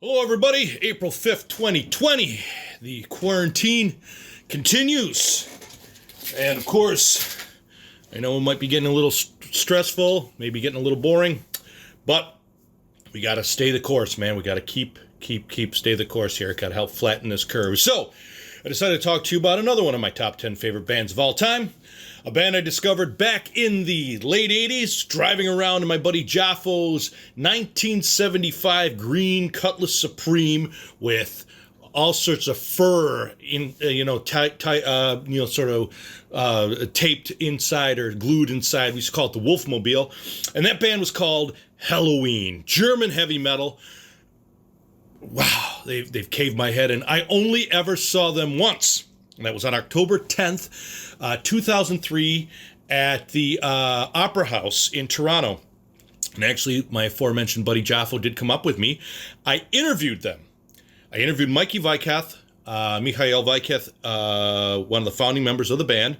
Hello, everybody. April 5th, 2020. The quarantine continues. And of course, I know it might be getting a little stressful, maybe getting a little boring, but we got to stay the course, man. We got to keep stay the course here. Got to help flatten this curve. So I decided to talk to you about another one of my top 10 favorite bands of all time. A band I discovered back in the late 80s, driving around in my buddy Jaffo's 1975 green Cutlass Supreme with all sorts of fur in, taped inside or glued inside. We used to call it the Wolfmobile. And that band was called Helloween, German heavy metal. Wow, they've caved my head in. I only ever saw them once. And that was on October 10th, 2003 at the Opera House in Toronto. And actually, my aforementioned buddy Jaffo did come up with me. I interviewed them. I interviewed Michael Weikath, Michael Weikath, one of the founding members of the band.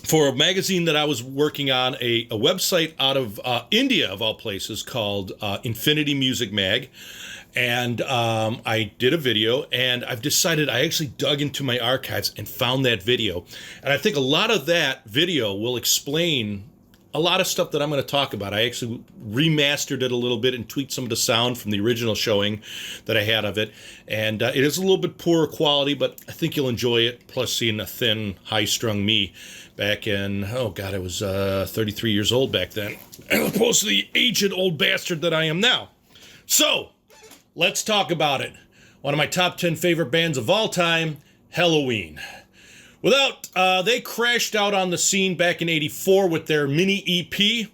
For a magazine that I was working on, a website out of India, of all places, called Infinity Music Mag. And I did a video, and I've decided I actually dug into my archives and found that video. And I think a lot of that video will explain a lot of stuff that I'm going to talk about. I actually remastered it a little bit and tweaked some of the sound from the original showing that I had of it. And it is a little bit poorer quality, but I think you'll enjoy it. Plus seeing a thin, high-strung me back in, I was 33 years old back then, as opposed to the aged old bastard that I am now. So let's talk about it. One of my top 10 favorite bands of all time, Helloween. They crashed out on the scene back in '84 with their mini EP.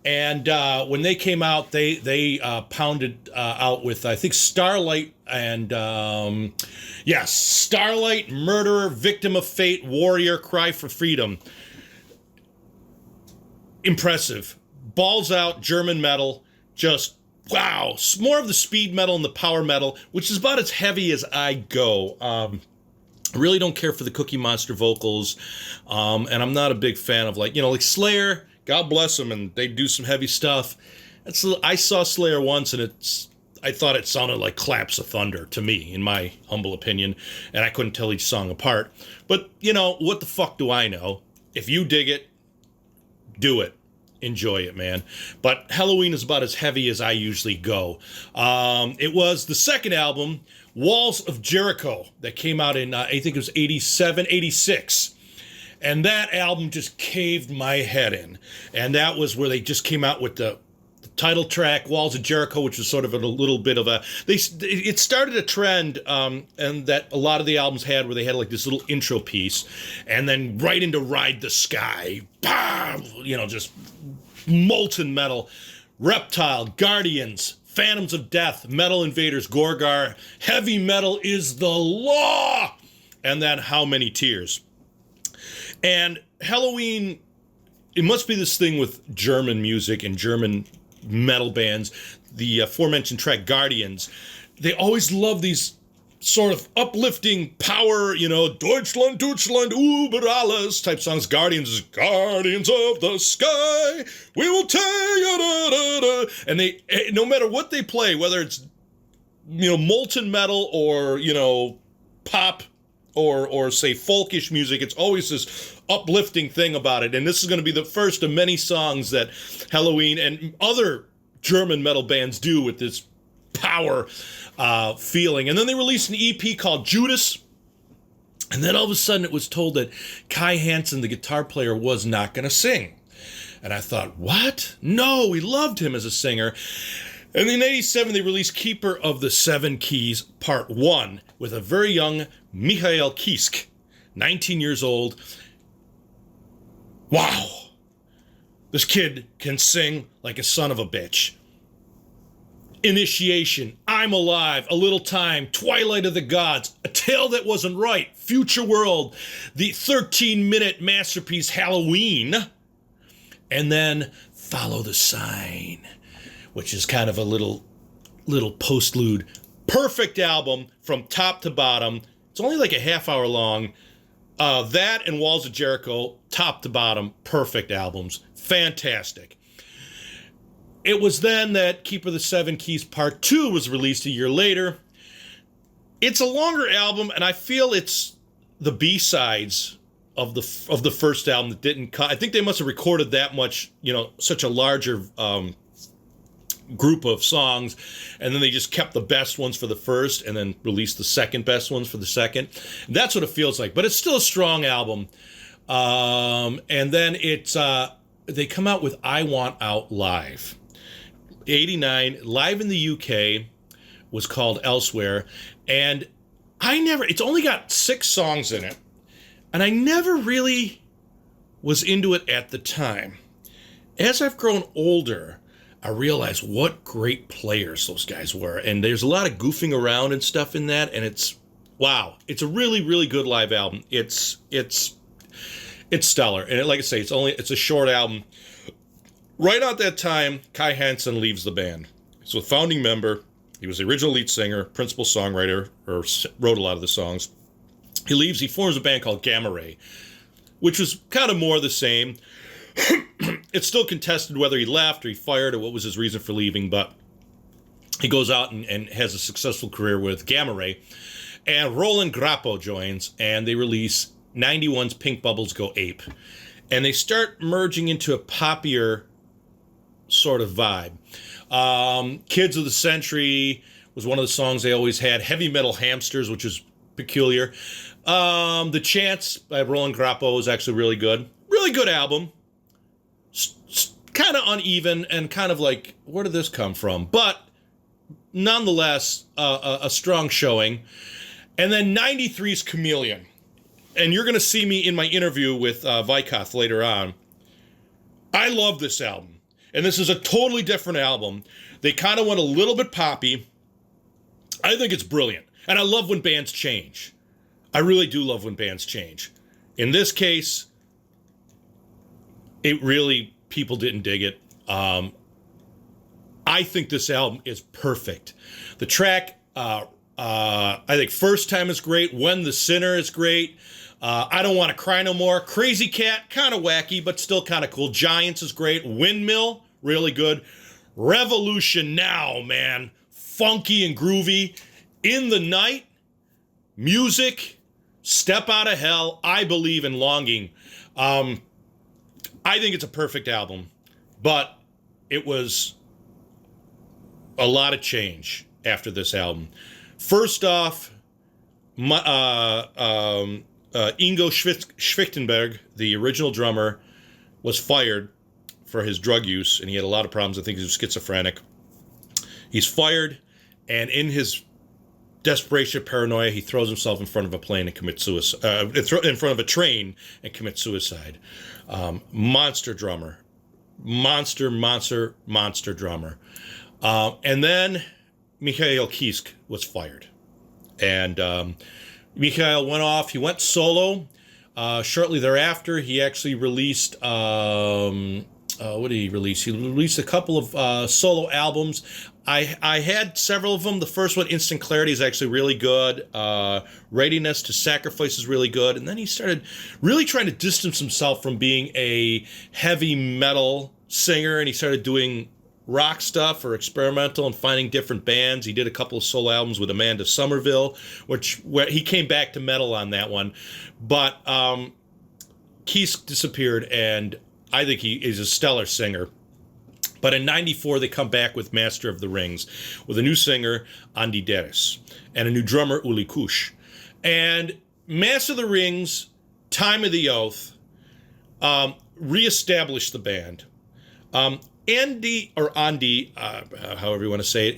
And when they came out, they pounded out with, I think, Starlight and, Starlight, Murderer, Victim of Fate, Warrior, Cry for Freedom. Impressive. Balls out, German metal, just wow. More of the speed metal and the power metal, which is about as heavy as I go. I really don't care for the Cookie Monster vocals, and I'm not a big fan of like Slayer. God bless them, and they do some heavy stuff. I saw Slayer once, and I thought it sounded like claps of thunder to me, in my humble opinion, and I couldn't tell each song apart. But what the fuck do I know? If you dig it, do it. Enjoy it, man. But Helloween is about as heavy as I usually go. It was the second album, Walls of Jericho, that came out in, I think it was 87, 86. And that album just caved my head in. And that was where they just came out with the title track, Walls of Jericho, which was sort of a little bit of it started a trend, and that a lot of the albums had, where they had like this little intro piece, and then right into Ride the Sky, bam, just molten metal, Reptile, Guardians, Phantoms of Death, Metal Invaders, Gorgar, Heavy Metal is the Law, and then How Many Tears. And Helloween, it must be this thing with German music and German metal bands, the aforementioned track Guardians, they always love these sort of uplifting power, Deutschland, über alles type songs. Guardians is Guardians of the Sky, we will take you, and they, no matter what they play, whether it's, molten metal or, pop or say folkish music, it's always this uplifting thing about it. And this is going to be the first of many songs that Helloween and other German metal bands do with this power feeling. And then they released an EP called Judas. And then all of a sudden it was told that Kai Hansen, the guitar player, was not going to sing. And I thought, what? No, we loved him as a singer. And in 87, they released Keeper of the Seven Keys, Part 1, with a very young Michael Kiske, 19 years old. Wow. This kid can sing like a son of a bitch. Initiation, I'm Alive, A Little Time, Twilight of the Gods, A Tale That Wasn't Right, Future World, the 13-minute masterpiece Helloween, and then Follow the Sign, which is kind of a little postlude. Perfect album from top to bottom. It's only like a half hour long. That and Walls of Jericho, top to bottom, perfect albums. Fantastic. it was then that Keeper of the Seven Keys Part 2 was released a year later. It's a longer album, and I feel it's the B-sides of the first album that didn't cut. I think they must have recorded that much, such a larger group of songs, and then they just kept the best ones for the first and then released the second best ones for the second. That's what it feels like, but it's still a strong album. And then they come out with I Want Out Live. 89, live in the UK, was called Elsewhere, and it's only got 6 songs in it, and I never really was into it at the time. As I've grown older, I realized what great players those guys were, and there's a lot of goofing around and stuff in that, and it's a really, really good live album. It's stellar, and like I say, it's a short album. Right at that time, Kai Hansen leaves the band. So a founding member. He was the original lead singer, principal songwriter, or wrote a lot of the songs. He leaves. He forms a band called Gamma Ray, which was kind of more the same. It's still contested whether he left or he fired or what was his reason for leaving, but he goes out and has a successful career with Gamma Ray. And Roland Grappo joins, and they release 91's Pink Bubbles Go Ape. And they start merging into a poppier sort of vibe. Kids of the Century was one of the songs they always had. Heavy Metal Hamsters, which is peculiar. The Chance by Roland Grappo is actually really good. Really good album. Kind of uneven and kind of like, where did this come from? But nonetheless, a strong showing. And then 93's Chameleon. And you're going to see me in my interview with Weikath later on. I love this album. And this is a totally different album. They kind of went a little bit poppy. I think it's brilliant. And I love when bands change. I really do love when bands change. In this case, people didn't dig it. I think this album is perfect. The track, I think First Time is great. When the Sinner is great. I Don't Want to Cry No More. Crazy Cat, kind of wacky, but still kind of cool. Giants is great. Windmill, really good. Revolution Now, man. Funky and groovy. In the Night, music, Step Out of Hell, I Believe in Longing. I think it's a perfect album, but it was a lot of change after this album. First off, Ingo Schwichtenberg, the original drummer, was fired for his drug use, and he had a lot of problems. I think he was schizophrenic. He's fired, and in his desperation, paranoia, he throws himself in front of a plane and commits suicide. In front of a train and commits suicide. Monster drummer. Monster drummer. And then Michael Kiske was fired. And Michael went off. He went solo. Shortly thereafter, he actually released... what did he release? He released a couple of solo albums. I had several of them. The first one, Instant Clarity, is actually really good. Readiness to Sacrifice is really good. And then he started really trying to distance himself from being a heavy metal singer, and he started doing rock stuff or experimental and finding different bands. He did a couple of solo albums with Amanda Somerville, where he came back to metal on that one. But Kiske disappeared, and I think he is a stellar singer. But in 94, they come back with Master of the Rings, with a new singer, Andi Deris, and a new drummer, Uli Kusch. And Master of the Rings, Time of the Oath, reestablished the band. Andi, however you want to say it,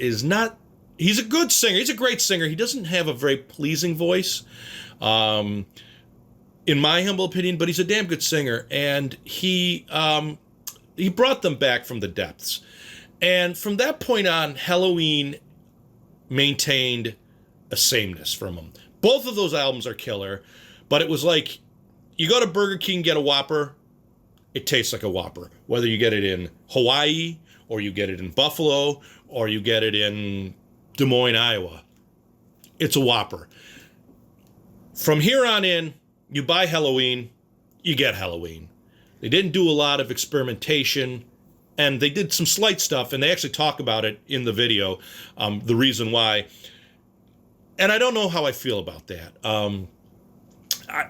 he's a good singer. He's a great singer. He doesn't have a very pleasing voice, in my humble opinion, but he's a damn good singer. And he brought them back from the depths. And from that point on, Helloween maintained a sameness from him. Both of those albums are killer, but it was like, you go to Burger King, get a Whopper, it tastes like a Whopper. Whether you get it in Hawaii, or you get it in Buffalo, or you get it in Des Moines, Iowa, it's a Whopper. From here on in, you buy Helloween, you get Helloween. They didn't do a lot of experimentation. and they did some slight stuff, and they actually talk about it in the video, the reason why. And I don't know how I feel about that.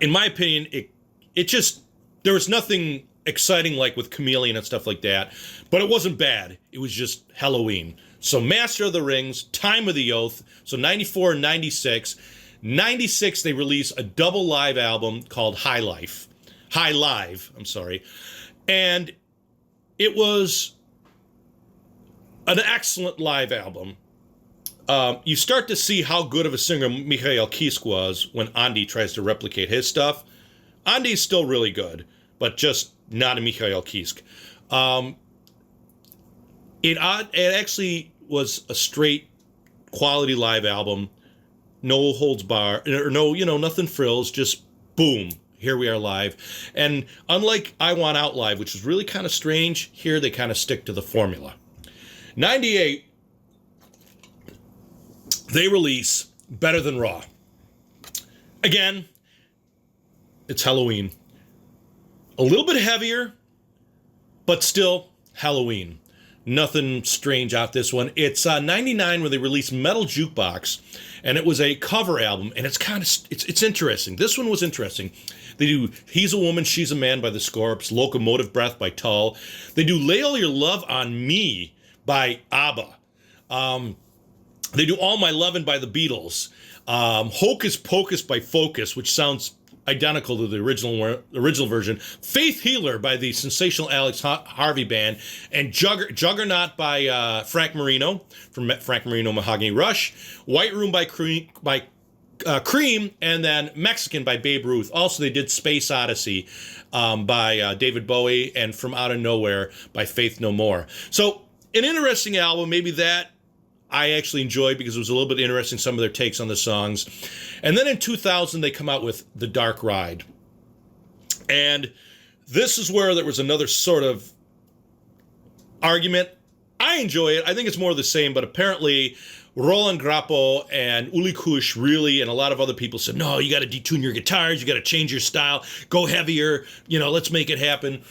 In my opinion, it just, there was nothing exciting like with Chameleon and stuff like that, but it wasn't bad. It was just Helloween. So Master of the Rings, Time of the Oath, so 94 and 96. 96, they released a double live album called High Live, I'm sorry. And it was an excellent live album. You start to see how good of a singer Michael Weikath was when Andy tries to replicate his stuff. Andy's still really good, but just not a Michael Weikath. It actually was a straight quality live album. No holds bar, or no, nothing frills, just boom, here we are live. And unlike I Want Out Live, which is really kind of strange, here they kind of stick to the formula. 98, they release Better Than Raw. Again, it's Helloween. A little bit heavier, but still Helloween. Nothing strange out this one. It's 99 where they released Metal Jukebox, and it was a cover album, and it's kind of, it's interesting. This one was interesting. They do He's a Woman, She's a Man by the Scorps, Locomotive Breath by Tull. They do Lay All Your Love on Me by ABBA. They do All My Lovin' by the Beatles. Hocus Pocus by Focus, which sounds identical to the original version. Faith Healer by the sensational Alex Harvey Band, and Juggernaut by Frank Marino from Frank Marino Mahogany Rush. White Room by Cream, and then Mexican by Babe Ruth. Also, they did Space Odyssey by David Bowie, and From Out of Nowhere by Faith No More. So, an interesting album. Maybe that I actually enjoyed because it was a little bit interesting, some of their takes on the songs. And then in 2000, they come out with The Dark Ride. And this is where there was another sort of argument. I enjoy it. I think it's more of the same, but apparently Roland Grappo and Uli Kusch really, and a lot of other people said, no, you got to detune your guitars, you got to change your style, go heavier, let's make it happen.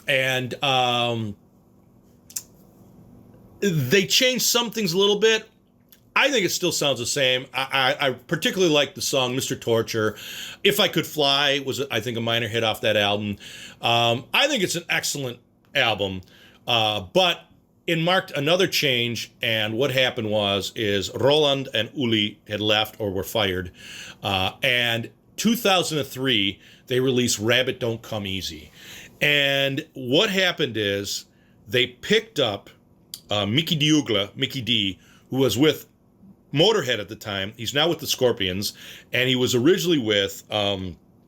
And they changed some things a little bit. I think it still sounds the same. I particularly like the song Mr. Torture. If I Could Fly was, I think, a minor hit off that album. I think it's an excellent album. But it marked another change, and what happened is Roland and Uli had left or were fired. And 2003, they released Rabbit Don't Come Easy. And what happened is they picked up Mickey D, who was with Motorhead at the time. He's now with the Scorpions, and he was originally with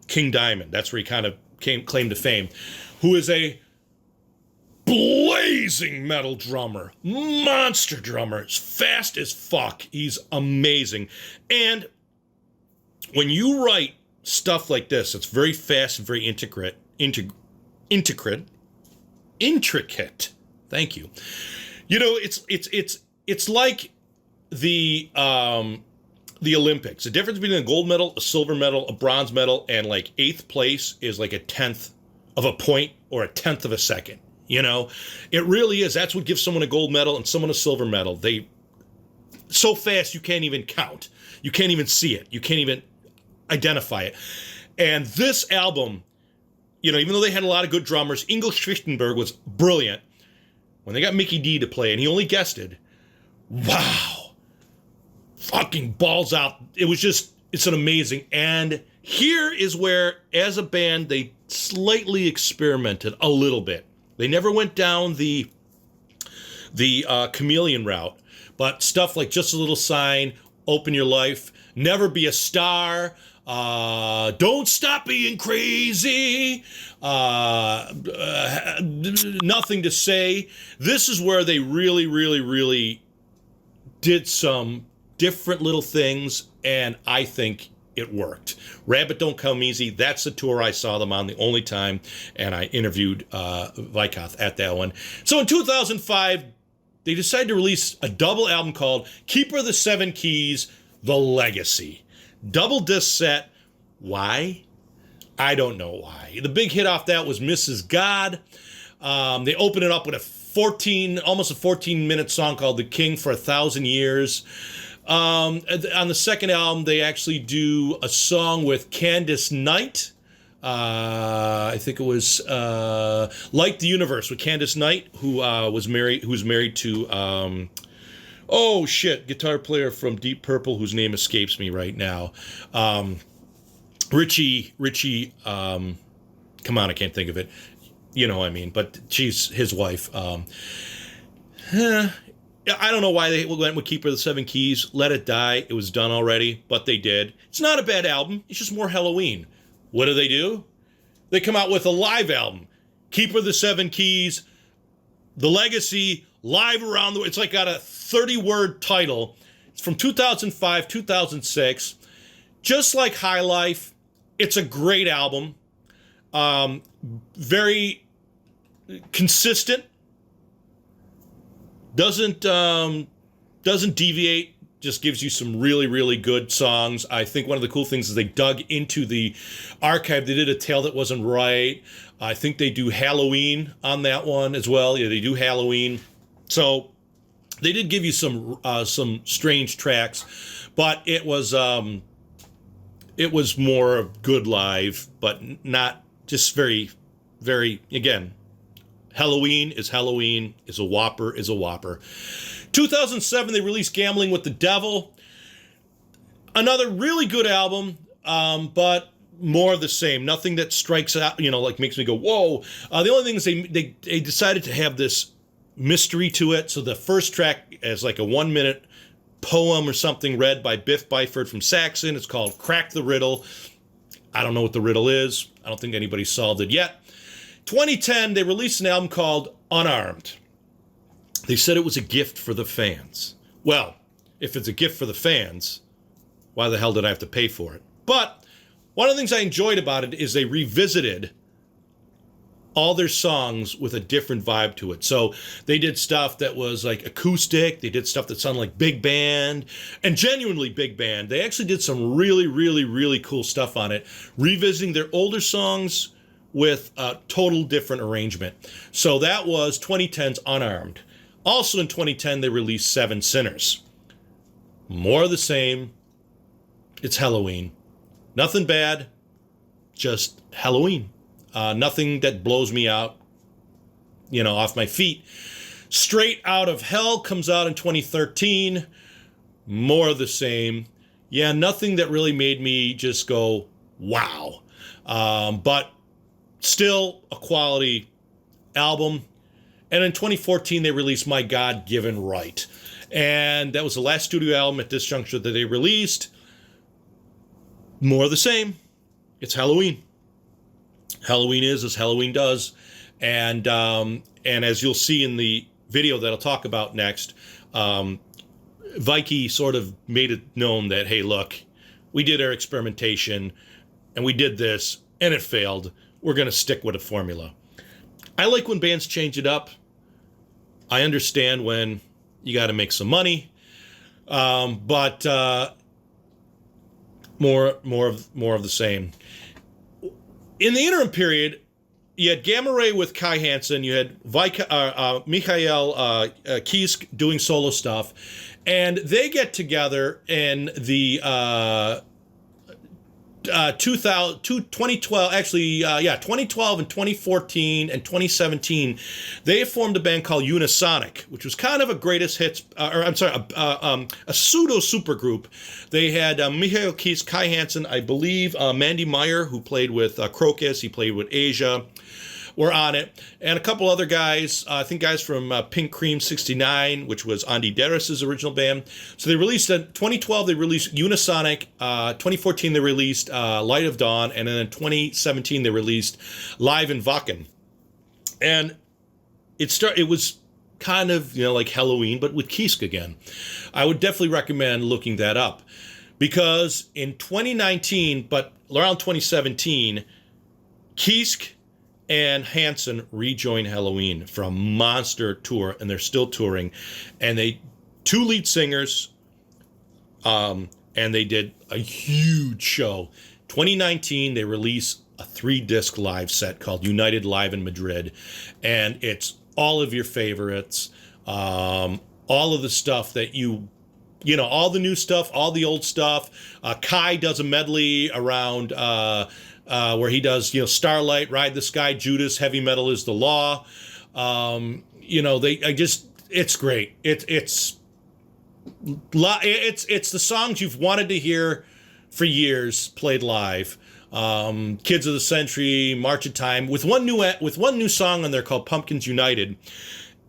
King Diamond. That's where he kind of claimed to fame, who is a blazing metal drummer, monster drummer. It's fast as fuck. He's amazing. And when you write stuff like this, it's very fast and very intricate. Thank you. It's like the Olympics. The difference between a gold medal, a silver medal, a bronze medal, and like 8th place is like a 10th of a point or a 10th of a second. It really is. That's what gives someone a gold medal and someone a silver medal. They so fast you can't even count. You can't even see it. You can't even identify it. And this album, even though they had a lot of good drummers, Ingo Schwichtenberg was brilliant. When they got Mickey D to play, and he only guested, wow, fucking balls out. It's an amazing. And here is where, as a band, they slightly experimented a little bit. They never went down the Chameleon route, but stuff like Just a Little Sign, Open Your Life, Never Be a Star, Don't Stop Being Crazy, Nothing to Say. This is where they really, really, really did some different little things, and I think it worked. Rabbit Don't Come Easy, that's the tour I saw them on, the only time, and I interviewed Weikath at that one. So in 2005, they decided to release a double album called Keeper of the Seven Keys, The Legacy. Double disc set. Why? I don't know why. The big hit off that was Mrs. God. They open it up with a almost a 14-minute song called "The King for 1,000 Years." On the second album, they actually do a song with Candice Knight. I think it was "Like the Universe" with Candice Knight, who was married to guitar player from Deep Purple, whose name escapes me right now. Richie. Come on, I can't think of it. You know what I mean, but she's his wife. I don't know why they went with Keeper of the Seven Keys. Let It Die. It was done already, but they did. It's not a bad album. It's just more Helloween. What do? They come out with a live album. Keeper of the Seven Keys, The Legacy, Live Around the World. It's like got a 30-word title. It's from 2005, 2006. Just like High Life, it's a great album. Very consistent. Doesn't deviate, just gives you some really, really good songs. I think one of the cool things is they dug into the archive. They did A Tale That Wasn't Right. I think they do Helloween on that one as well. Yeah, they do Helloween. So they did give you some strange tracks, but it was more good live, but not just very, very, again, Helloween is a whopper is a whopper. 2007, they released Gambling with the Devil. Another really good album, but more of the same. Nothing that strikes out, like makes me go, whoa. The only thing is they decided to have this mystery to it. So the first track is like a 1-minute poem or something read by Biff Byford from Saxon. It's called Crack the Riddle. I don't know what the riddle is. I don't think anybody's solved it yet. 2010, they released an album called Unarmed. They said it was a gift for the fans. Well, if it's a gift for the fans, why the hell did I have to pay for it? But one of the things I enjoyed about it is they revisited all their songs with a different vibe to it. So they did stuff that was like acoustic. They did stuff that sounded like big band, and genuinely big band. They actually did some really, really, really cool stuff on it, revisiting their older songs with a total different arrangement. So that was 2010's Unarmed. Also in 2010, they released Seven Sinners. More of the same. It's Helloween. Nothing bad, just Helloween. Nothing that blows me out, off my feet. Straight Out of Hell comes out in 2013. More of the same. Yeah, nothing that really made me just go, wow. But still a quality album. And in 2014, they released My God-Given Right. And that was the last studio album at this juncture that they released. More of the same. It's Helloween. Helloween is as Helloween does. And as you'll see in the video that I'll talk about next, Weikath sort of made it known that, hey, look, we did our experimentation, and we did this, and it failed. We're going to stick with a formula. I like when bands change it up. I understand when you got to make some money, but more of the same. In the interim period, you had Gamma Ray with Kai Hansen. You had Michael Kiske doing solo stuff, and they get together in the 2012, actually, 2012 and 2014 and 2017, they formed a band called Unisonic, which was kind of a greatest hits, a pseudo supergroup. They had Michael Kiske, Kai Hansen, I believe, Mandy Meyer, who played with Crocus, he played with Asia, were on it, and a couple other guys, I think guys from Pink Cream 69, which was Andy Darris's original band. So they released, in 2012, they released Unisonic, 2014 they released Light of Dawn, and then in 2017 they released Live in Wacken. And it was kind of, like Helloween, but with Kiske again. I would definitely recommend looking that up, because in 2019, but around 2017, Kiske and Hansen rejoined Helloween for a monster tour, and they're still touring. And they 2 lead singers, and they did a huge show. 2019, they released a 3-disc live set called United Live in Madrid, and it's all of your favorites, all of the stuff that all the new stuff, all the old stuff. Kai does a medley around where he does, Starlight, Ride the Sky, Judas, Heavy Metal is the Law. It's great. It's the songs you've wanted to hear for years played live. Kids of the Century, March of Time, with one new song on there called Pumpkins United.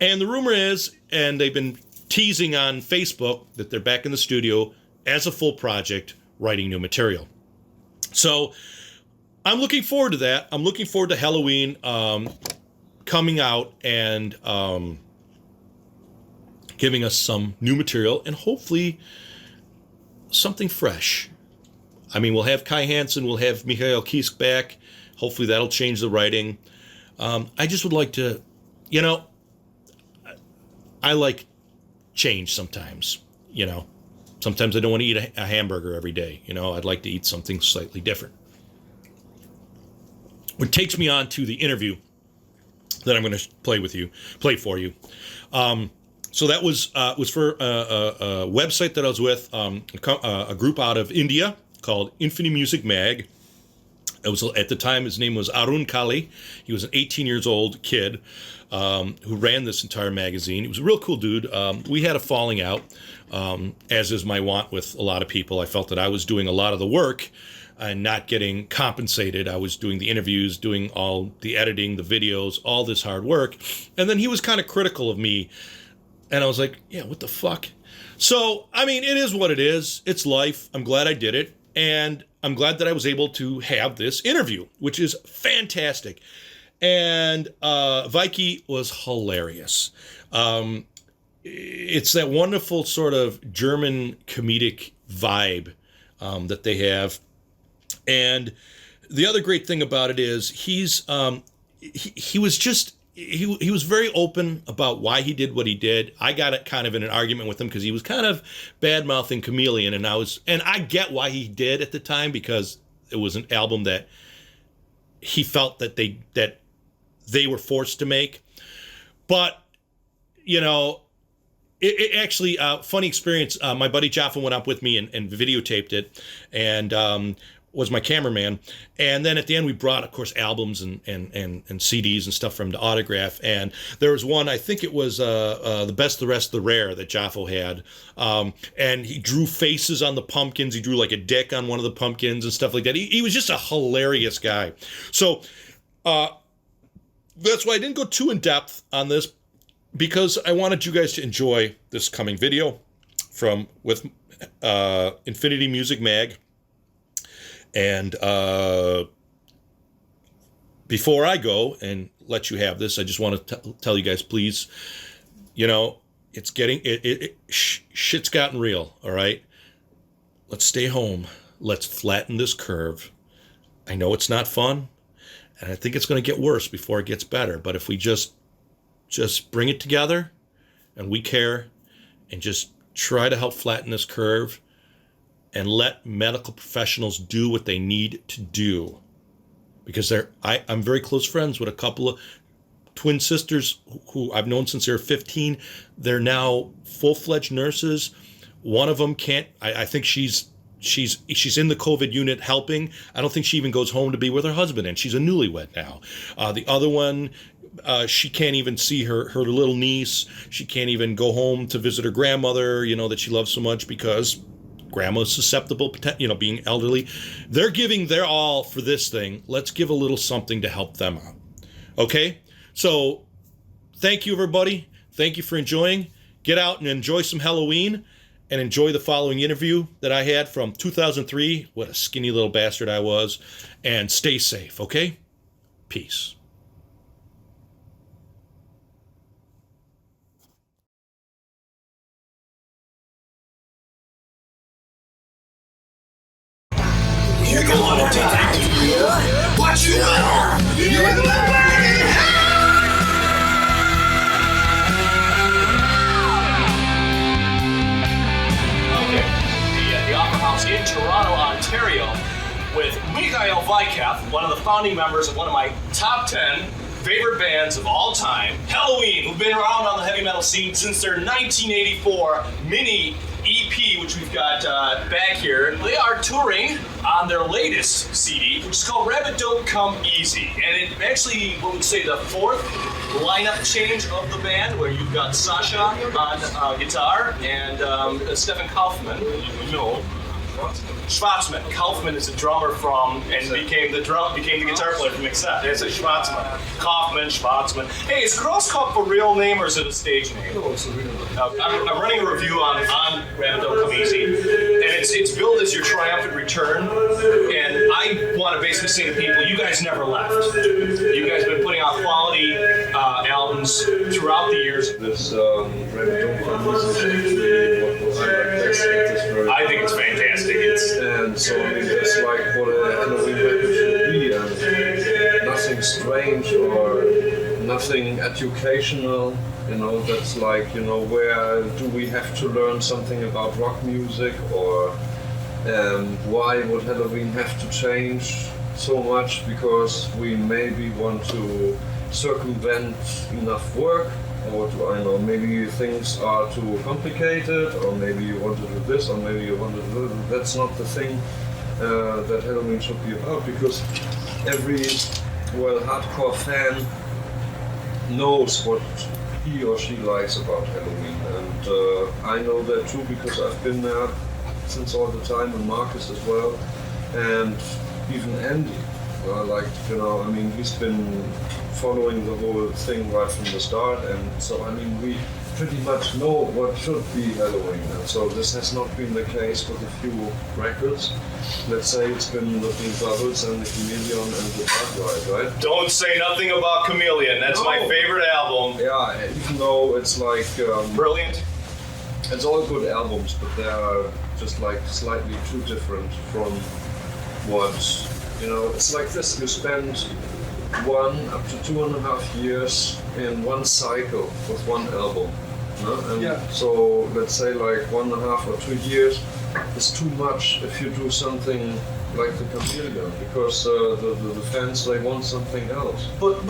And the rumor is, and they've been teasing on Facebook, that they're back in the studio as a full project writing new material. So I'm looking forward to that. I'm looking forward to Helloween coming out and giving us some new material and hopefully something fresh. I mean, we'll have Kai Hansen, we'll have Michael Weikath back. Hopefully that'll change the writing. I just would like to, I like change sometimes, Sometimes I don't want to eat a hamburger every day, I'd like to eat something slightly different. Which takes me on to the interview that I'm going to play for you. So that was for a website that I was with, a group out of India called Infinity Music Mag. It was, at the time, his name was Arun Kali. He was an 18 years old kid who ran this entire magazine. He was a real cool dude. We had a falling out, as is my wont with a lot of people. I felt that I was doing a lot of the work and not getting compensated. I was doing the interviews, doing all the editing, the videos, all this hard work. And then he was kind of critical of me. And I was like, yeah, what the fuck? So, I mean, it is what it is. It's life. I'm glad I did it. And I'm glad that I was able to have this interview, which is fantastic. And Weikath was hilarious. It's that wonderful sort of German comedic vibe that they have. And the other great thing about it is he was very open about why he did what he did. I got kind of in an argument with him because he was kind of bad-mouthing Chameleon, and I get why he did at the time, because it was an album that he felt that they were forced to make. But it actually funny experience. My buddy Jaffa went up with me and videotaped it, and was my cameraman. And then at the end, we brought, of course, albums and CDs and stuff for him to autograph. And there was one, I think it was The Best, the Rest, the Rare that Jaffo had. And he drew faces on the pumpkins. He drew like a dick on one of the pumpkins and stuff like that. He was just a hilarious guy. So that's why I didn't go too in depth on this, because I wanted you guys to enjoy this coming video with Infinity Music Mag. And before I go and let you have this, I just want to tell you guys, please, it's getting, shit's gotten real, all right? Let's stay home. Let's flatten this curve. I know it's not fun, and I think it's going to get worse before it gets better. But if we just bring it together and we care and just try to help flatten this curve, and let medical professionals do what they need to do. Because I'm very close friends with a couple of twin sisters who I've known since they were 15. They're now full-fledged nurses. One of them can't, I think she's in the COVID unit helping. I don't think she even goes home to be with her husband, and she's a newlywed now. The other one, she can't even see her little niece. She can't even go home to visit her grandmother, that she loves so much, because grandma's susceptible, being elderly. They're giving their all for this thing. Let's give a little something to help them out. Okay? So, thank you, everybody. Thank you for enjoying. Get out and enjoy some Helloween, and enjoy the following interview that I had from 2003. What a skinny little bastard I was. And stay safe, okay? Peace. You're gonna take that, but you will. You're gonna burn in hell. Okay, the Opera House in Toronto, Ontario, with Michael Weikath, one of the founding members of one of my top 10 favorite bands of all time, Helloween, who've been around on the heavy metal scene since their 1984 mini EP, which we've got back here. They are touring on their latest CD, which is called Rabbit Don't Come Easy. And it actually, what would say, the fourth lineup change of the band, where you've got Sasha on guitar and Stefan Kaufman, you know. Schwarzman. Kaufman is a drummer from, and became the guitar player from Accept. It's a Schwarzman. Kaufman, Schwarzman. Hey, is Grosskopf a real name or is it a stage name? No, it's a real name. I'm running a review on Rabbit Don't Come Easy, and it's billed as your triumphant return, and I want to basically say to people, you guys never left. You guys have been putting out quality albums throughout the years. This Rabbit Don't Come Easy is really what I like best at this very I think it's fantastic. And so I mean, that's like what a Helloween record should be, and nothing strange or nothing educational, you know, that's like, you know, where do we have to learn something about rock music, or why would Helloween have to change so much because we maybe want to circumvent enough work, or do I know, maybe things are too complicated, or maybe you want to do this, or maybe you want to do that. That's not the thing that Helloween should be about, because every, well, hardcore fan knows what he or she likes about Helloween, and I know that too because I've been there since all the time, and Marcus as well, and even Andy. Like, you know, I mean, he's been following the whole thing right from the start, and so, I mean, we pretty much know what should be Helloween, and so this has not been the case with a few records. Let's say it's been the Blue Bubbles and the Chameleon and the Dark Ride, right? Don't say nothing about Chameleon. That's my favorite album. Yeah, even though it's like... Brilliant. It's all good albums, but they are just like slightly too different from what... You know, it's like this, you spend 1 up to 2.5 years in one cycle with one album. No? And so let's say like 1.5 or 2 years is too much if you do something like the Chameleon, because the fans, they want something else. But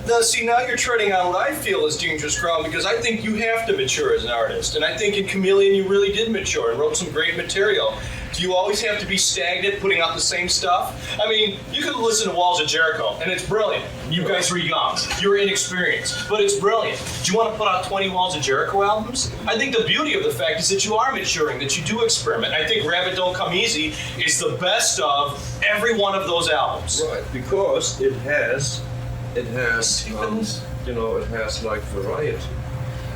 now, see, now you're treading on what I feel is dangerous ground, because I think you have to mature as an artist, and I think in Chameleon you really did mature and wrote some great material. Do you always have to be stagnant, putting out the same stuff? I mean, you could listen to Walls of Jericho, and it's brilliant. You guys were young, you were inexperienced, but it's brilliant. Do you want to put out 20 Walls of Jericho albums? I think the beauty of the fact is that you are maturing, that you do experiment. I think Rabbit Don't Come Easy is the best of every one of those albums. Right, because it has you know, it has like variety.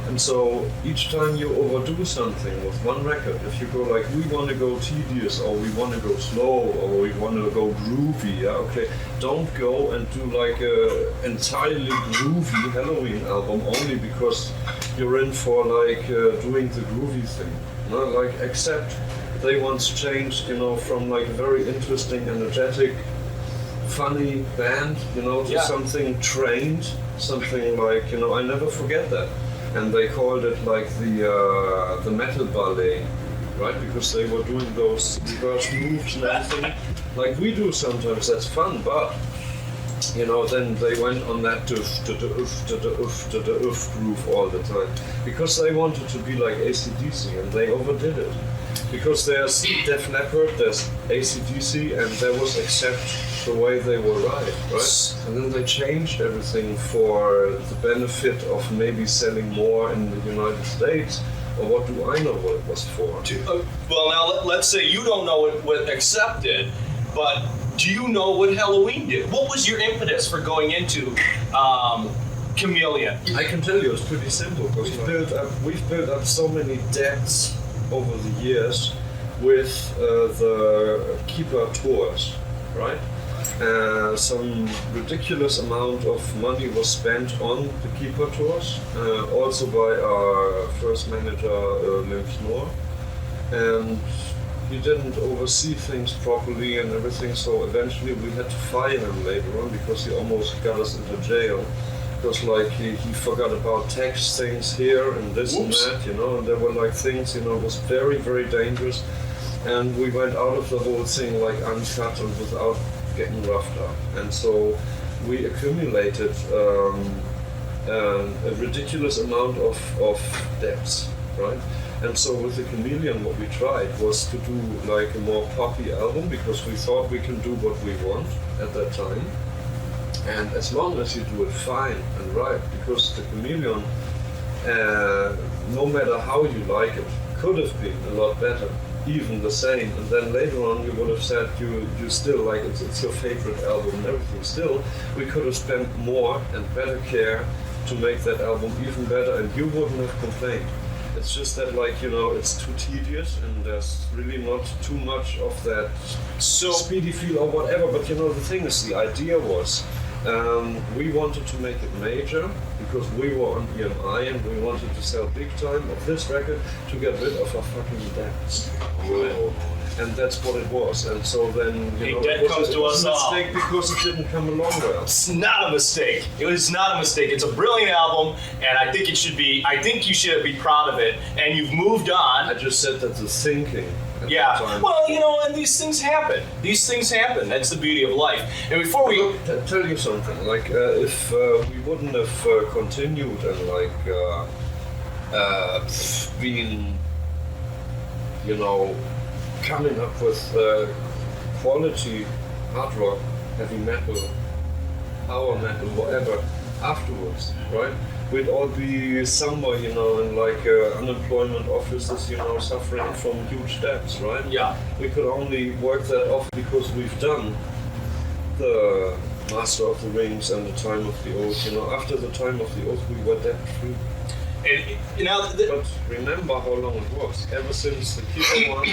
And so each time you overdo something with one record, if you go like, we want to go tedious, or we want to go slow, or we want to go groovy, yeah, okay, don't go and do like a entirely groovy Helloween album only because you're in for like doing the groovy thing. No? Like, except they once changed, you know, from like a very interesting, energetic, funny band, you know, to something trained, something like, you know, I never forget that. And they called it like the metal ballet, right? Because they were doing those reverse moves and everything, like we do sometimes. That's fun, but you know, then they went on that oof groove all the time because they wanted to be like AC/DC, and they overdid it. Because there's Def Leppard, there's AC/DC, and there was Accept the way they were right? And then they changed everything for the benefit of maybe selling more in the United States, or what do I know what it was for? Well, now let's say you don't know what Accept did, but do you know what Helloween did? What was your impetus for going into Chameleon? I can tell you, it's pretty simple, because we've built up so many debts over the years with the Keeper tours, right? Some ridiculous amount of money was spent on the Keeper tours, also by our first manager, Lim Knorr, and he didn't oversee things properly and everything, so eventually we had to fire him later on because he almost got us into jail. Because like he forgot about tax things here and this and that, you know, and there were like things, you know, it was very, very dangerous, and we went out of the whole thing like uncut and without getting roughed up. And so we accumulated a ridiculous amount of depths, right? And so with the Chameleon, what we tried was to do like a more poppy album, because we thought we can do what we want at that time. And as long as you do it fine and right, because the Chameleon, no matter how you like it, could have been a lot better, even the same. And then later on you would have said you still like it's your favorite album and everything. Still, we could have spent more and better care to make that album even better, and you wouldn't have complained. It's just that, like, you know, it's too tedious and there's really not too much of that speedy feel or whatever. But you know, the thing is, the idea was we wanted to make it major because we were on EMI and we wanted to sell big time of this record to get rid of our fucking debts. And that's what it was. And so then, you know, debt comes to us all. It was a mistake because it didn't come along well. It's not a mistake. It was not a mistake. It's a brilliant album, and I think it should be. I think you should be proud of it. And you've moved on. I just said that the thinking. Yeah. Well, you know, and these things happen. These things happen. That's the beauty of life. And before we tell you something, like if we wouldn't have continued and like been, you know, coming up with quality hard rock, heavy metal, power metal, whatever afterwards, right? We'd all be somewhere, you know, in like unemployment offices, you know, suffering from huge debts, right? Yeah. We could only work that off because we've done the Master of the Rings and the Time of the Oath. You know, after the Time of the Oath, we were debt free. and you know, But remember how long it was. Ever since the Keeper one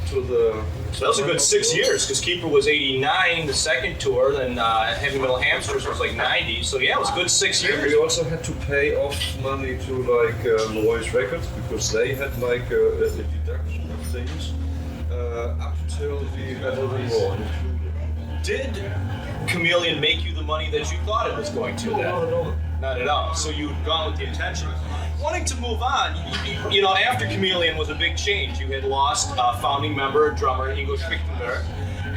to the... that was a good 6 years, because Keeper was 89, the second tour, then Heavy Metal Hamsters was like 90, so yeah, it was a good 6 And years. we also had to pay off money to like Noise Records, because they had like a deduction of things up till the Helloween war included. Did Chameleon make you the money that you thought it was going to then? Not at all. Not at all. So you'd gone with the intention. Wanting to move on, you know, after Chameleon was a big change. You had lost founding member, drummer Ingo Schwichtenberg,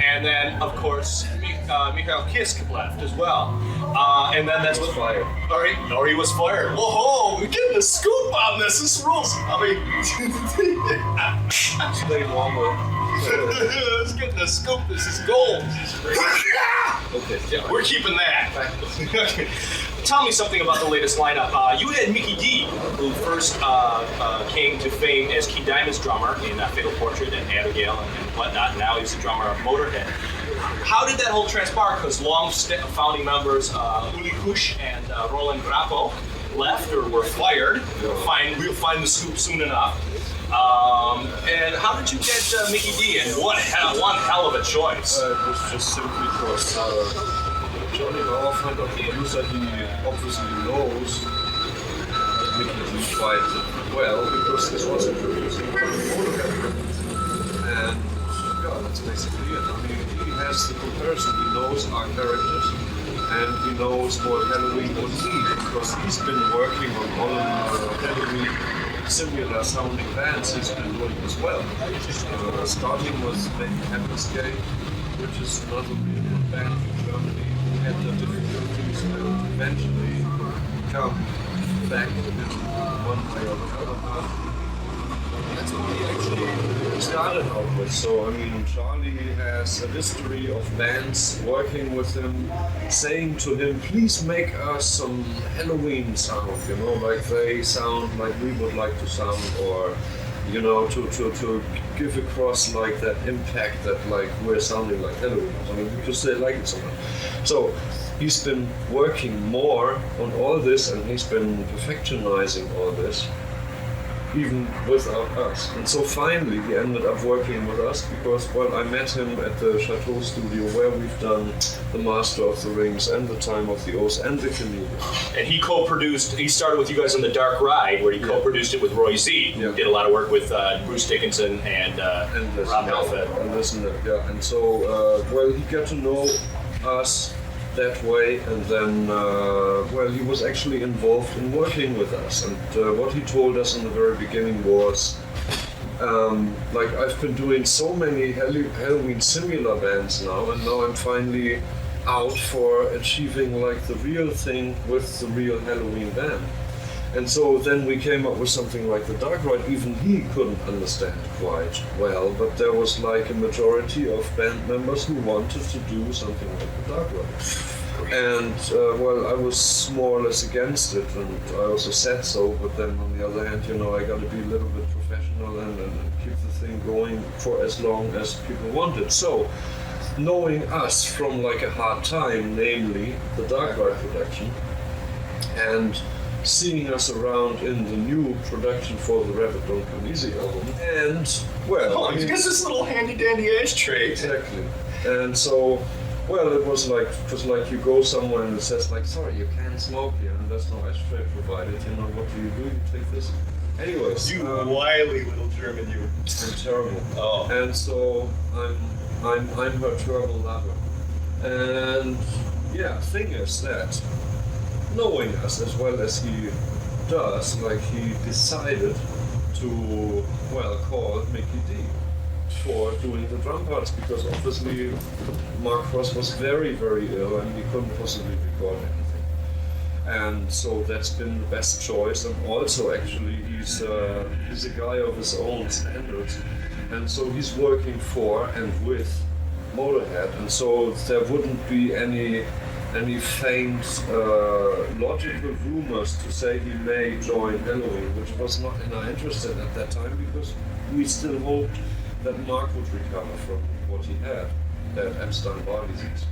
and then, of course, Michael Kiske left as well. And then that's what Fired. Or he was fired. Whoa, we're getting a scoop on this. This rules. I mean, Stay normal. it's getting a scoop. This is gold. Okay. Yeah, we're keeping that. Okay. Tell me something about the latest lineup. You had Mickey D, who first came to fame as Key Diamond's drummer in Fatal Portrait and Abigail and whatnot. Now he's the drummer of Motorhead. How did that whole transpire? Because founding members Uli Kusch and Roland Grappo left or were fired. We'll find the scoop soon enough. And how did you get Mickey D? And one hell of a choice. It was just simply because Johnny Bauer found out the producer, he obviously knows that Mickey D quite well, because this was a producing Motorhead. And yeah, that's basically it. I mean, he has the comparison, he knows our characters, and he knows what Helloween would need, because he's been working on all Helloween similar sounding bands he's been doing as well. Starting with maybe Ambuscade, which is another really good band in Germany who had the difficulties and eventually come back in one way or the other. That's what he actually started out with. So, I mean, Charlie has a history of bands working with him, saying to him, please make us some Helloween sound, you know, like they sound like we would like to sound, or, you know, to give across like that impact that like we're sounding like Helloween. I mean, because they like it so much. So, he's been working more on all this, and he's been perfectionizing all this, even without us. And so finally he ended up working with us because, well, I met him at the Chateau studio where we've done the Master of the Rings and the Time of the Oath and the Chameleon. And he co-produced, he started with you guys on The Dark Ride, where he co-produced it with Roy Z, who did a lot of work with Bruce Dickinson and Rob Halford. And this and that, yeah. And so, well, he got to know us that way, and then, well, he was actually involved in working with us. And what he told us in the very beginning was, like, I've been doing so many Helloween similar bands now, and now I'm finally out for achieving like the real thing with the real Helloween band. And so then we came up with something like the Dark Ride. Even he couldn't understand quite well, but there was like a majority of band members who wanted to do something like the Dark Ride. And well, I was more or less against it, and I also said so, but then on the other hand, you know, I got to be a little bit professional and keep the thing going for as long as people wanted. So, knowing us from like a hard time, namely the Dark Ride production, and seeing us around in the new production for the Rabbit Don't Come Easy album, and well, I mean, this little handy dandy ashtray. Exactly. And so, well, it was like you go somewhere and it says like, sorry, you can't smoke here, and there's no ashtray provided. You know, what do? You take this. Anyways, You wily little German, you. I'm terrible. Oh. And so I'm her terrible lover. And yeah, thing is that knowing us as well as he does, like he decided to call Mickey D for doing the drum parts, because obviously Mark Frost was very, very ill and he couldn't possibly record anything. And so that's been the best choice, and also actually he's a guy of his own standards, and so he's working for and with Motorhead, and so there wouldn't be any faint logical rumors to say he may join Helloween, which was not in our interest at that time, because we still hoped that Mark would recover from what he had, that Epstein-Barr disease.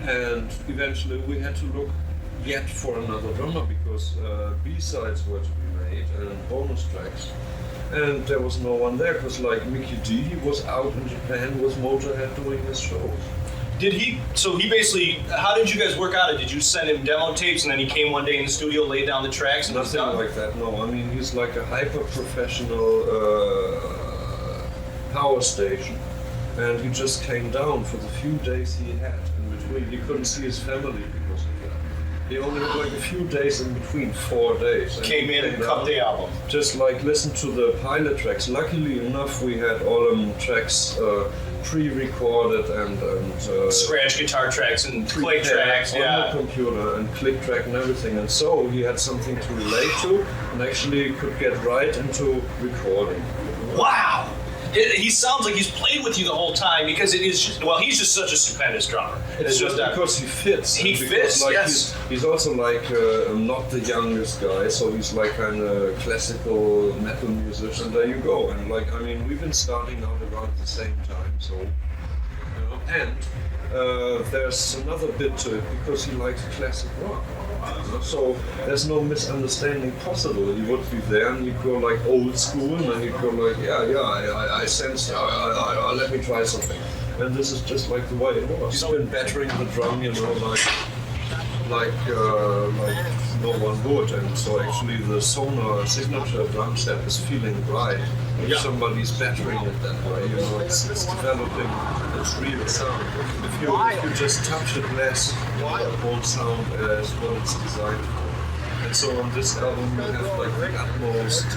And eventually we had to look yet for another drummer, because B-sides were to be made and bonus tracks. And there was no one there, because like Mickey D, he was out in Japan with Motorhead doing his shows. So he basically, how did you guys work out it? Did you send him demo tapes and then he came one day in the studio, laid down the tracks and was Nothing done? like that, no. I mean, he's like a hyper-professional power station. And he just came down for the few days he had in between. He couldn't see his family because of that. He only had like a few days in between, 4 days. And Came in and cut the album. Just like listen to the pilot tracks. Luckily enough, we had all tracks pre-recorded and Scratch guitar tracks and click tracks, on yeah. the computer, and click track and everything. And so he had something to relate to, and actually could get right into recording. Wow! He sounds like he's played with you the whole time, because it is just, well, he's just such a stupendous drummer. It's just because he fits. He and fits, like, yes. He's also like not the youngest guy, so he's like kind of classical metal musician. There you go. And like, I mean, we've been starting out around the same time, so you know. And there's another bit to it, because he likes classic rock. So there's no misunderstanding possible. He would be there and he'd go like old school, and he'd go like, I sense, let me try something. And this is just like the way it was. He's been battering the drum, you know, like no one would. And so actually the Sonar signature drum set is feeling right. If somebody's battering it that way, you know, it's developing its real sound. If you just touch it less, it won't sound as what it's designed for. And so on this album you have like the utmost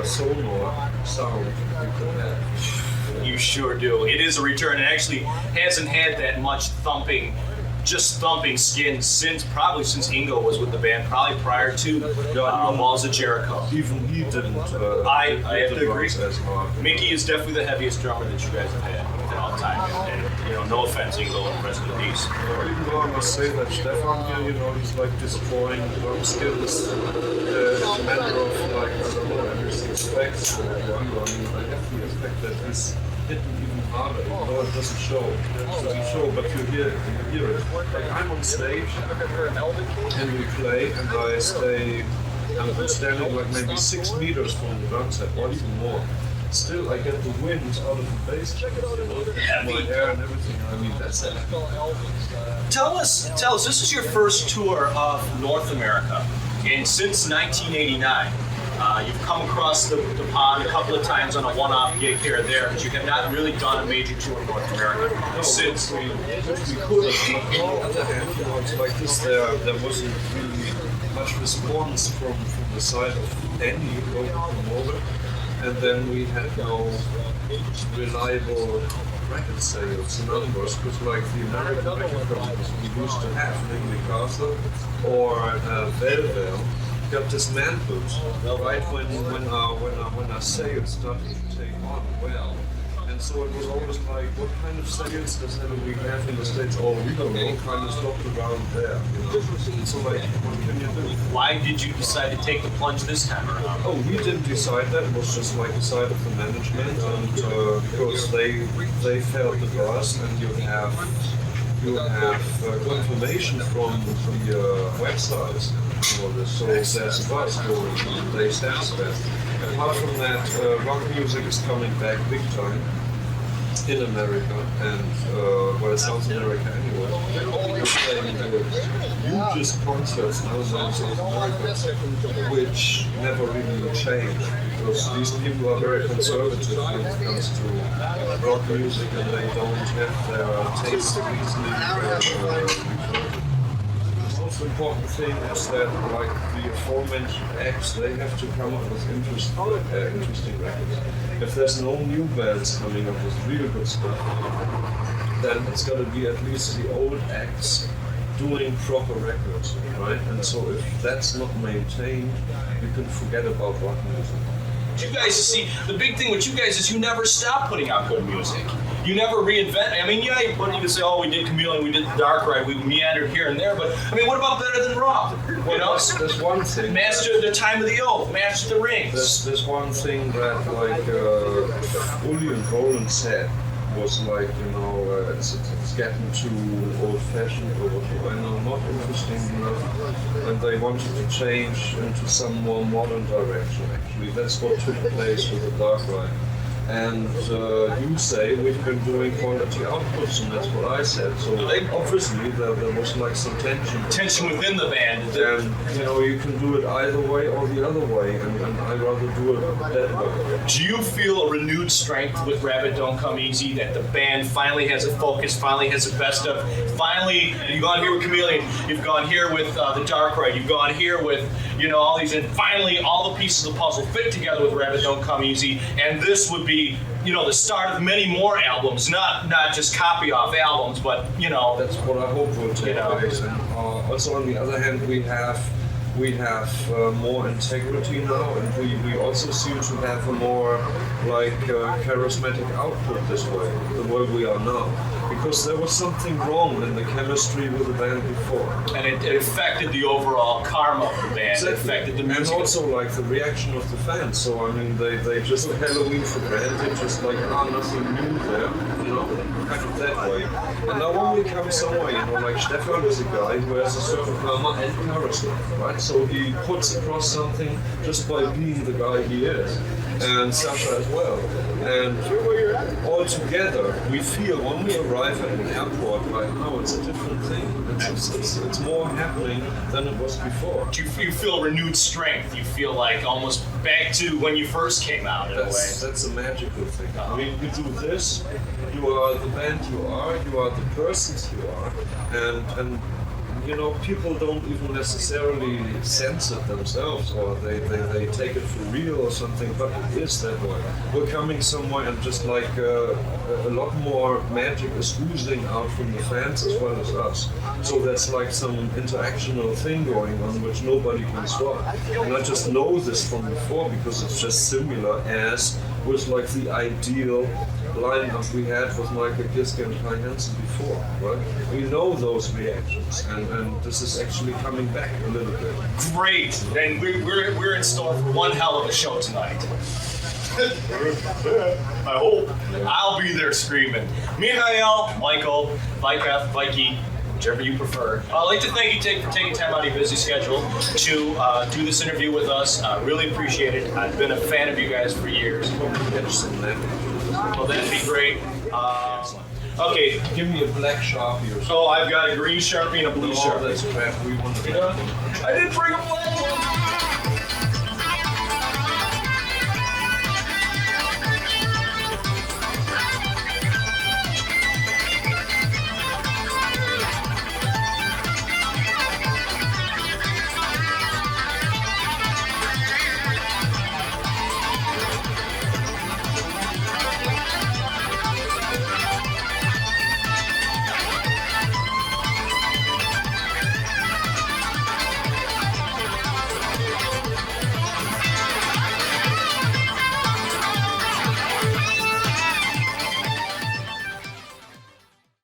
Sonar sound you could have. You sure do. It is a return. It actually hasn't had that much thumping skin probably since Ingo was with the band, probably prior to Walls of Jericho. Even he didn't. I have to agree. As hard. Mickey is definitely the heaviest drummer that you guys have had in all time. And you know, no offense, Ingo, and rest in peace. Even though I must say that Stefan here, you know, he's like destroying drum skills as a matter of like, I don't know, every 6 tracks. I mean, I have to expect that he's hitting even harder, even though it doesn't show. It doesn't show, but you hear it. Like I'm on stage and we play, and I'm standing like maybe 6 meters from the drum set, or even more. Still, I get the wind out of the bass, you know, my hair and everything. I mean, that's it. Tell us, this is your first tour of North America, and since 1989, you've come across the pond a couple of times on a one-off gig here or there, but you have not really done a major tour in North America since. We could have. On the other hand, you know, it's like this. There wasn't really much response from the side of any local promoter, and then we had no reliable record sales numbers, because like the American record companies we used to have, namely Castle or Belleville, got dismantled right when our sales started to take on well. And so it was always like, what kind of sales does Helloween have in the States? Oh, we don't know, kind of stopped around there. So like, what can you do? Why did you decide to take the plunge this time around? Oh, we didn't decide that. It was just like the side of the management, and because they felt the buzz, and you have confirmation from the websites for this. So there's a buzz going, they stand that. Apart from that, rock music is coming back big time in America and South America anyway. We're playing hugest concerts now in South America, which never really changed because these people are very conservative when it comes to rock music, and they don't have their taste easily. The most important thing is that, like the aforementioned acts, they have to come up with interesting records. If there's no new bands coming up with really good stuff, then it's got to be at least the old acts doing proper records, right? And so if that's not maintained, you can forget about rock music. You guys see, the big thing with you guys is you never stop putting out good music. You never reinvent. I mean, yeah, you can say, oh, we did Chameleon, we did the Dark Ride, we meandered here and there, but I mean, what about better than rock? You know, there's one thing. Master the Time of the Oath, Master the Rings. There's one thing that like Uli and Roland said was like, you know, it's getting too old-fashioned or I know, not interesting enough, and they wanted to change into some more modern direction. Actually, that's what took place with the Dark Ride. And you say we've been doing quality outputs, and that's what I said. So obviously there was like some tension. Tension within the band. And you know, you can do it either way or the other way, and I'd rather do it that way. Do you feel a renewed strength with Rabbit Don't Come Easy, that the band finally has a focus, finally has a best of, finally, you've gone here with Chameleon, you've gone here with the Dark Ride, you've gone here with, you know, all these, and finally all the pieces of the puzzle fit together with Rabbit Don't Come Easy, and this would be, you know, the start of many more albums, not just copy off albums, but, you know. That's what I hope will take place. And also on the other hand, we have more integrity now, and we also seem to have a more like charismatic output this way, the way we are now. Because there was something wrong in the chemistry with the band before. And it affected the overall karma of the band. Exactly. It affected the music. And also like the reaction of the fans. So I mean, they just Helloween for granted, just like, nothing new there, you know, kind of that way. And now when we come somewhere, you know, like Stefan is a guy who has a certain karma and charisma, right? So he puts across something just by being the guy he is. And Sasha as well. And all together, we feel when we arrive at an airport right now, it's a different thing. It's more happening than it was before. Do you feel renewed strength? You feel like almost back to when you first came out in a way. That's a magical thing. I mean, you do this, you are the band you are the persons you are, and you know, people don't even necessarily sense it themselves, or they take it for real or something, but it is that way. We're coming somewhere and just like a lot more magic is oozing out from the fans as well as us. So that's like some interactional thing going on which nobody can stop. And I just know this from before because it's just similar as was like the ideal lineup we had with Michael Weikath and Kai Hansen before, right? We know those reactions, and this is actually coming back a little bit. Great, and we're in store for one hell of a show tonight. I hope. I'll be there screaming. Michael, Michael, Weikath, Vikey, whichever you prefer. I'd like to thank you for taking time out of your busy schedule to do this interview with us. Really appreciate it. I've been a fan of you guys for years. Well, that'd be great. Okay. Give me a black Sharpie or something. Oh, I've got a green Sharpie and a blue Sharpie. That's crap. We want to. I didn't bring a black one.